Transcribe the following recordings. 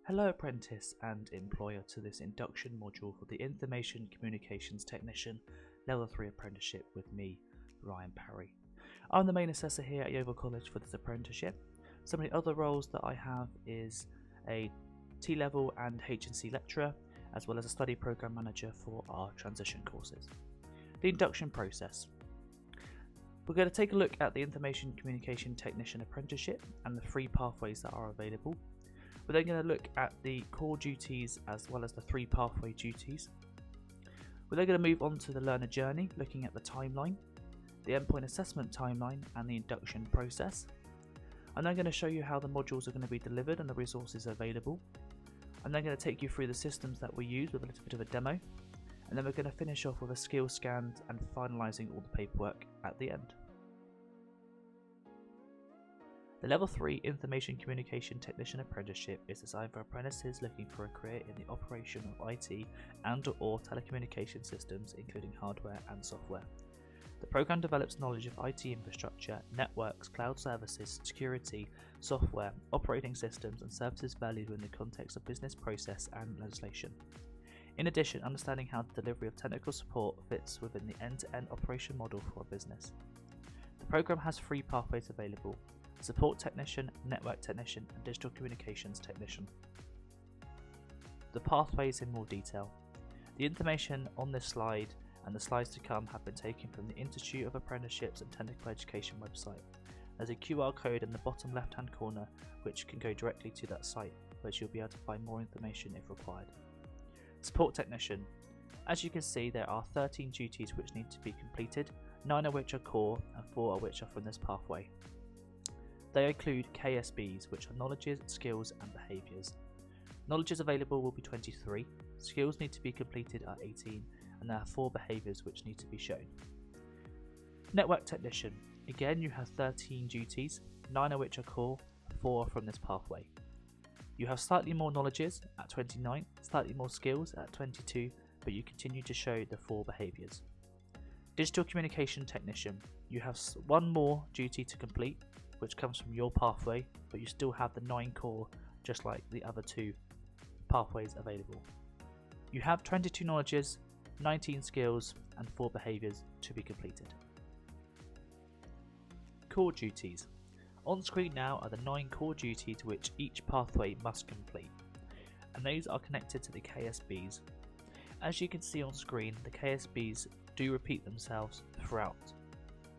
Hello apprentice and employer to this induction module for the Information Communications Technician Level 3 Apprenticeship with me, Ryan.Parry. I'm the main assessor here at Yeovil College for this apprenticeship. Some of the other roles that I have is a T-level and HNC lecturer, as well as a study program manager for our transition courses. The induction process. We're going to take a look at the Information Communication Technician Apprenticeship and the 3 pathways that are available. We're then going to look at the core duties as well as the 3 pathway duties. We're then going to move on to the learner journey, looking at the timeline, the endpoint assessment timeline and the induction process. I'm then going to show you how the modules are going to be delivered and the resources available. I'm then going to take you through the systems that we use with a little bit of a demo. And then we're going to finish off with a skill scan and finalising all the paperwork at the end. The Level 3 Information Communication Technician Apprenticeship is designed for apprentices looking for a career in the operation of IT and/or telecommunication systems, including hardware and software. The program develops knowledge of IT infrastructure, networks, cloud services, security, software, operating systems, and services valued in the context of business process and legislation. In addition, understanding how the delivery of technical support fits within the end-to-end operation model for a business. The program has 3 pathways available: Support Technician, Network Technician, and Digital Communications Technician. The pathways in more detail. The information on this slide and the slides to come have been taken from the Institute of Apprenticeships and Technical Education website. There's a QR code in the bottom left hand corner which can go directly to that site, which you'll be able to find more information if required. Support Technician. As you can see, there are 13 duties which need to be completed, 9 of which are core and 4 of which are from this pathway. They include KSBs, which are knowledges, skills and behaviours. Knowledges available will be 23, skills need to be completed at 18, and there are 4 behaviours which need to be shown. Network Technician. Again, you have 13 duties, 9 of which are core, 4 are from this pathway. You have slightly more knowledges at 29, slightly more skills at 22, but you continue to show the 4 behaviours. Digital Communication Technician. You have 1 more duty to complete, which comes from your pathway, but you still have the 9 core just like the other 2 pathways available. You have 22 knowledges, 19 skills and 4 behaviours to be completed. Core duties. On screen now are the 9 core duties which each pathway must complete, and these are connected to the KSBs. As you can see on screen, the KSBs do repeat themselves throughout.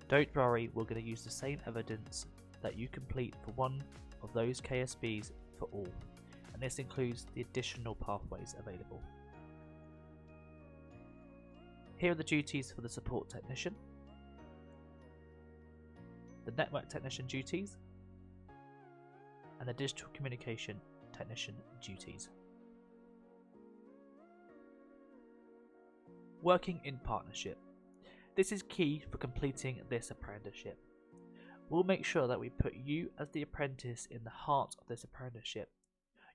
Don't worry, we're going to use the same evidence that you complete for one of those KSBs for all, and this includes the additional pathways available. Here are the duties for the Support Technician, the Network Technician duties, and the Digital Communication Technician duties. Working in partnership. This is key for completing this apprenticeship. We'll make sure that we put you as the apprentice in the heart of this apprenticeship.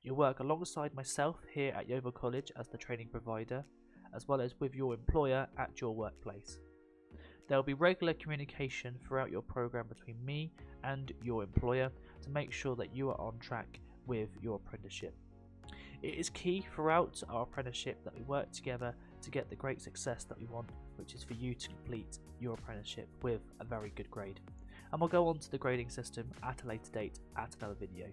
You'll work alongside myself here at Yeovil College as the training provider, as well as with your employer at your workplace. There will be regular communication throughout your program between me and your employer to make sure that you are on track with your apprenticeship. It is key throughout our apprenticeship that we work together to get the great success that we want, which is for you to complete your apprenticeship with a very good grade. And we'll go on to the grading system at a later date at another video.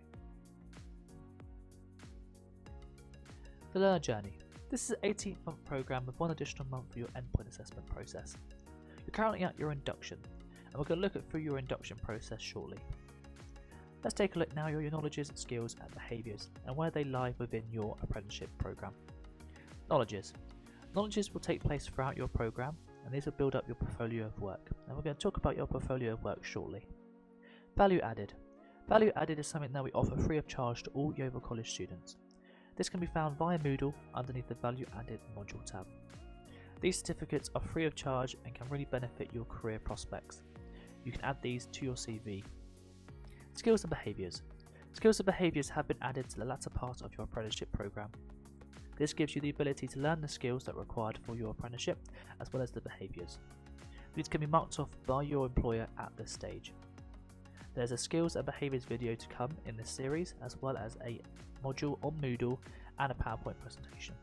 The learner journey. This is an 18-month program with 1 additional month for your endpoint assessment process. You're currently at your induction, and we're going to look at through your induction process shortly. Let's take a look now at your knowledges, skills and behaviours and where they lie within your apprenticeship program. Knowledges. Knowledges will take place throughout your program, and these will build up your portfolio of work, and we're going to talk about your portfolio of work shortly. Value added. Value added is something that we offer free of charge to all Yeovil College students. This can be found via Moodle underneath the Value Added module tab. These certificates are free of charge and can really benefit your career prospects. You can add these to your CV. Skills and behaviours. Skills and behaviours have been added to the latter part of your apprenticeship program. This gives you the ability to learn the skills that are required for your apprenticeship, as well as the behaviours. These can be marked off by your employer at this stage. There's a skills and behaviours video to come in this series, as well as a module on Moodle, and a PowerPoint presentation.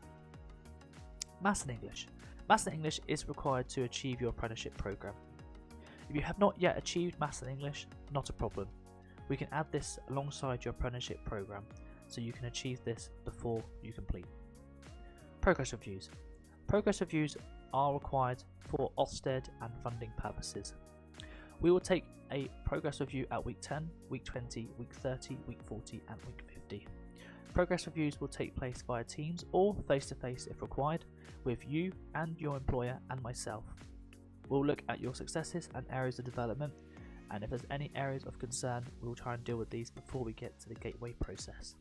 Maths and English. Maths and English is required to achieve your apprenticeship program. If you have not yet achieved Maths and English, not a problem. We can add this alongside your apprenticeship program so you can achieve this before you complete. Progress reviews. Progress reviews are required for Ofsted and funding purposes. We will take a progress review at week 10, week 20, week 30, week 40 and week 50. Progress reviews will take place via Teams or face-to-face if required, with you and your employer and myself. We'll look at your successes and areas of development, and if there's any areas of concern, we'll try and deal with these before we get to the gateway process.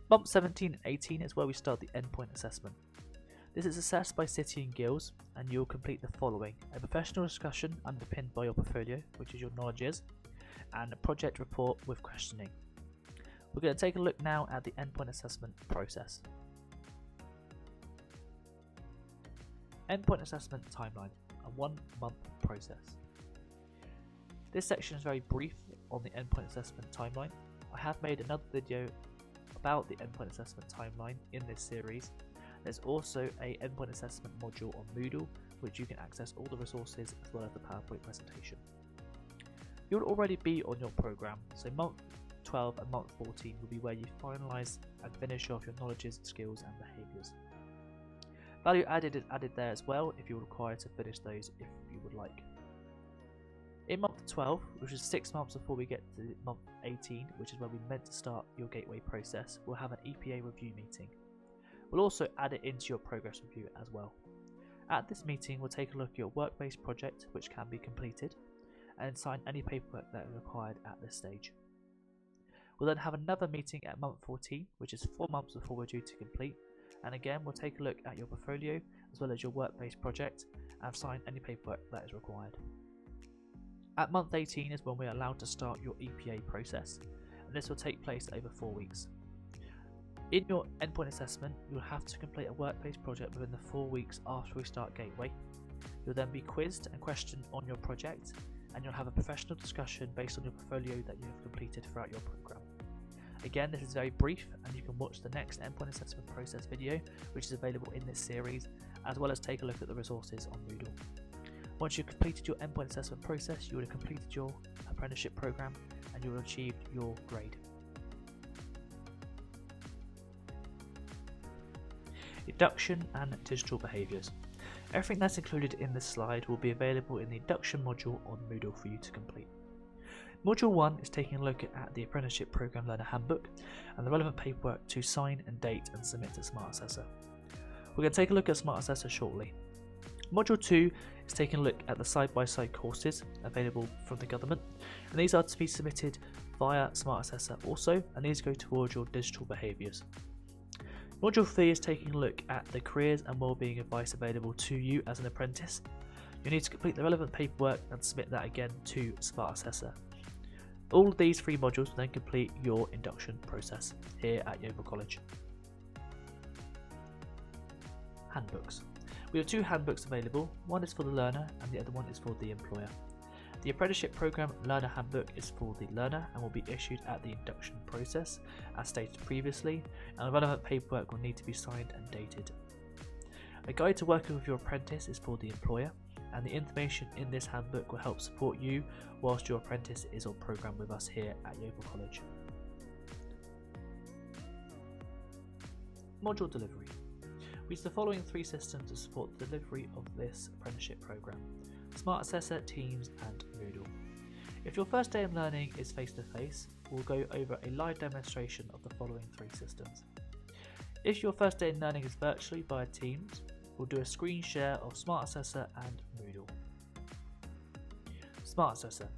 Month 17 and 18 is where we start the endpoint assessment. This is assessed by City and Guilds, and you'll complete the following: a professional discussion underpinned by your portfolio, which is your knowledges, and a project report with questioning. We're going to take a look now at the endpoint assessment process. Endpoint assessment timeline, a 1-month process. This section is very brief on the endpoint assessment timeline. I have made another video about the endpoint assessment timeline in this series. There's also a endpoint assessment module on Moodle, which you can access all the resources as well as the PowerPoint presentation. You'll already be on your program, so month 12 and month 14 will be where you finalise and finish off your knowledges, skills and behaviours. Value added is added there as well if you're required to finish those if you would like. In month 12, which is 6 months before we get to month 18, which is where we meant to start your gateway process, we'll have an EPA review meeting. We'll also add it into your progress review as well. At this meeting, we'll take a look at your work-based project, which can be completed, and sign any paperwork that is required at this stage. We'll then have another meeting at month 14, which is 4 months before we're due to complete, and again we'll take a look at your portfolio as well as your work-based project and sign any paperwork that is required. At month 18 is when we are allowed to start your EPA process, and this will take place over 4 weeks. In your endpoint assessment, you'll have to complete a work-based project within the 4 weeks after we start Gateway. You'll then be quizzed and questioned on your project, and you'll have a professional discussion based on your portfolio that you have completed throughout your program. Again, this is very brief, and you can watch the next endpoint assessment process video, which is available in this series, as well as take a look at the resources on Moodle. Once you've completed your endpoint assessment process, you will have completed your apprenticeship program and you will achieve your grade. Induction and digital behaviours. Everything that's included in this slide will be available in the induction module on Moodle for you to complete. Module 1 is taking a look at the Apprenticeship Programme Learner Handbook and the relevant paperwork to sign and date and submit to Smart Assessor. We're going to take a look at Smart Assessor shortly. Module 2 is taking a look at the side-by-side courses available from the government, and these are to be submitted via Smart Assessor also, and these go towards your digital behaviours. Module 3 is taking a look at the careers and wellbeing advice available to you as an apprentice. You need to complete the relevant paperwork and submit that again to Smart Assessor. All of these 3 modules will then complete your induction process here at Yeovil College. Handbooks. We have 2 handbooks available. One is for the learner and the other one is for the employer. The Apprenticeship Programme Learner Handbook is for the learner and will be issued at the induction process as stated previously, and the relevant paperwork will need to be signed and dated. A guide to working with your apprentice is for the employer, and the information in this handbook will help support you whilst your apprentice is on programme with us here at Yeovil College. Module delivery. We use the following 3 systems to support the delivery of this apprenticeship programme: Smart Assessor, Teams and Moodle. If your first day of learning is face-to-face, we'll go over a live demonstration of the following 3 systems. If your first day of learning is virtually via Teams, we'll do a screen share of Smart Assessor and Moodle. Smart Assessor.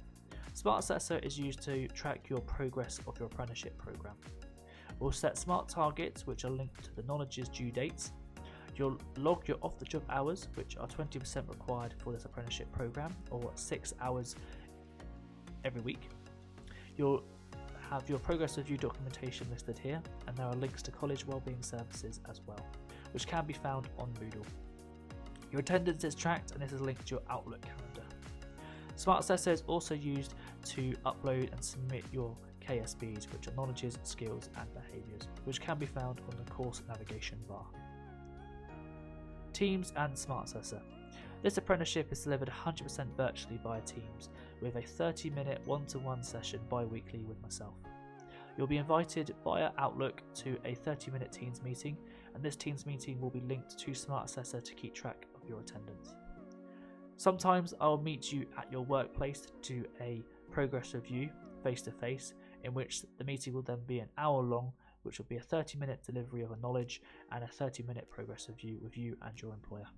Smart Assessor is used to track your progress of your apprenticeship programme. We'll set smart targets which are linked to the knowledge's due dates. You'll log your off-the-job hours, which are 20% required for this apprenticeship programme, or 6 hours every week. You'll have your progress review documentation listed here, and there are links to college wellbeing services as well, which can be found on Moodle. Your attendance is tracked, and this is linked to your Outlook calendar. Smart Assessor is also used to upload and submit your KSBs, which are knowledges, skills and behaviours, which can be found on the course navigation bar. Teams and Smart Assessor. This apprenticeship is delivered 100% virtually via Teams, with a 30-minute one-to-one session bi-weekly with myself. You'll be invited via Outlook to a 30-minute Teams meeting, and this Teams meeting will be linked to Smart Assessor to keep track of your attendance. Sometimes I'll meet you at your workplace to do a progress review face-to-face, in which the meeting will then be an hour long, which will be a 30-minute delivery of a knowledge and a 30-minute progress review with you and your employer.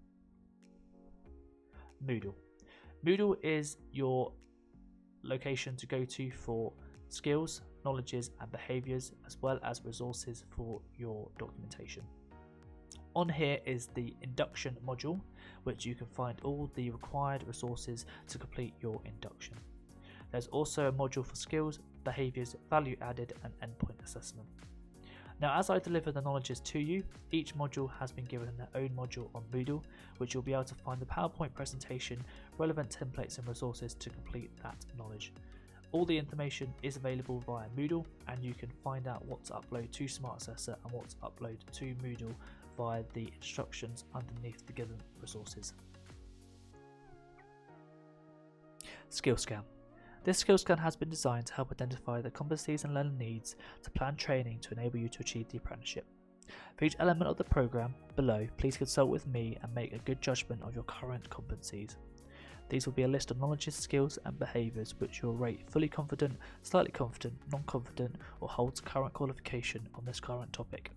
Moodle. Moodle is your location to go to for skills, knowledges and behaviours, as well as resources for your documentation. On here is the induction module, which you can find all the required resources to complete your induction. There's also a module for skills, behaviours, value added and endpoint assessment. Now, as I deliver the knowledges to you, each module has been given their own module on Moodle, which you'll be able to find the PowerPoint presentation, relevant templates and resources to complete that knowledge. All the information is available via Moodle, and you can find out what to upload to Smart Assessor and what to upload to Moodle via the instructions underneath the given resources. Skill Scan. This skill scan has been designed to help identify the competencies and learner needs to plan training to enable you to achieve the apprenticeship. For each element of the programme below, please consult with me and make a good judgment of your current competencies. These will be a list of knowledges, skills and behaviours which you'll rate fully confident, slightly confident, non-confident or holds current qualification on this current topic.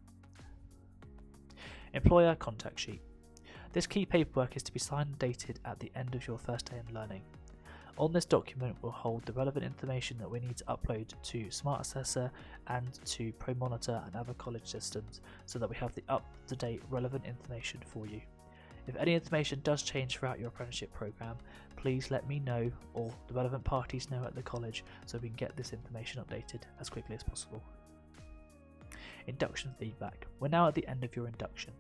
Employer Contact Sheet. This key paperwork is to be signed and dated at the end of your first day in learning. On this document will hold the relevant information that we need to upload to Smart Assessor and to ProMonitor and other college systems, so that we have the up-to-date relevant information for you. If any information does change throughout your apprenticeship programme, please let me know or the relevant parties know at the college, so we can get this information updated as quickly as possible. Induction Feedback. We're now at the end of your induction.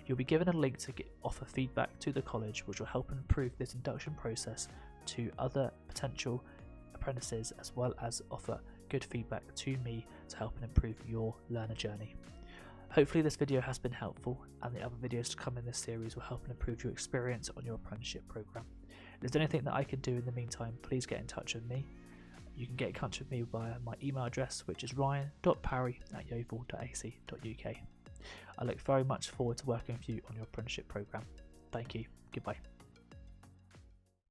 You'll be given a link to offer feedback to the college, which will help improve this induction process to other potential apprentices, as well as offer good feedback to me to help and improve your learner journey. Hopefully this video has been helpful, and the other videos to come in this series will help and improve your experience on your apprenticeship programme. If there's anything that I can do in the meantime, please get in touch with me. You can get in touch with me via my email address, which is ryan.parry@yeovil.ac.uk. I look very much forward to working with you on your apprenticeship programme. Thank you. Goodbye.